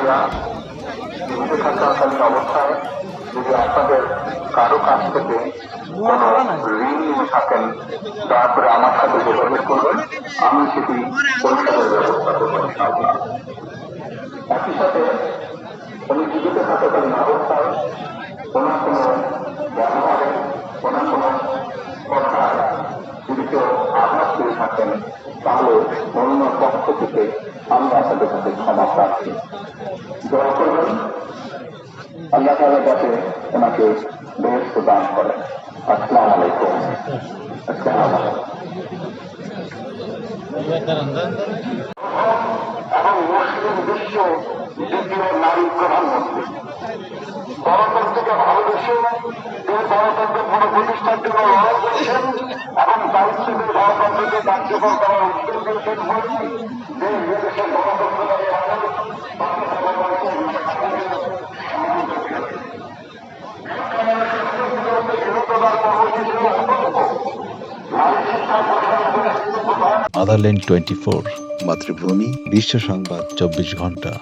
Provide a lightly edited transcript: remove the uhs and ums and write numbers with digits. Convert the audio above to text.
ভাইরা জীবিত থাকাকালীন অবস্থায় যদি আপনাদের কারো কাছ থেকে কোনো ঋণ নিয়ে থাকেন তারপরে আমার সাথে যোগাযোগ করবেন, আমি সেটি পরিশোধের ব্যবস্থা করবো। একই সাথে উনি জীবিত থাকাকালীন অবস্থায় ওনার কোনো ব্যবহারে ওনার কোনো কথায় যদি কেউ আঘাত পেয়ে থাকেন তাহলে অন্য পক্ষ থেকে আমি আপনাদের কাছে ক্ষমা প্রার্থী। দোয়া করবেন আল্লাহ তাআলা যাতে ওনাকে বেহেশত দান করেন। আসসালামু আলাইকুম। এবং মুসলিম বিশ্ব দ্বিতীয় নারী প্রধানমন্ত্রী গণতন্ত্রকে ভালোবেসে তিনি গণতন্ত্রের পুরো প্রতিষ্ঠার জন্য লড়াই করেছেন এবং দায়িত্বকে গণতন্ত্রকে কার্যকর করার উদ্যোগ করেছেন দেশ বিদেশের গণতন্ত্রকারী মাদারল্যান্ড 24 মাতৃভূমি বিশ্ব সংবাদ 24 ঘন্টা।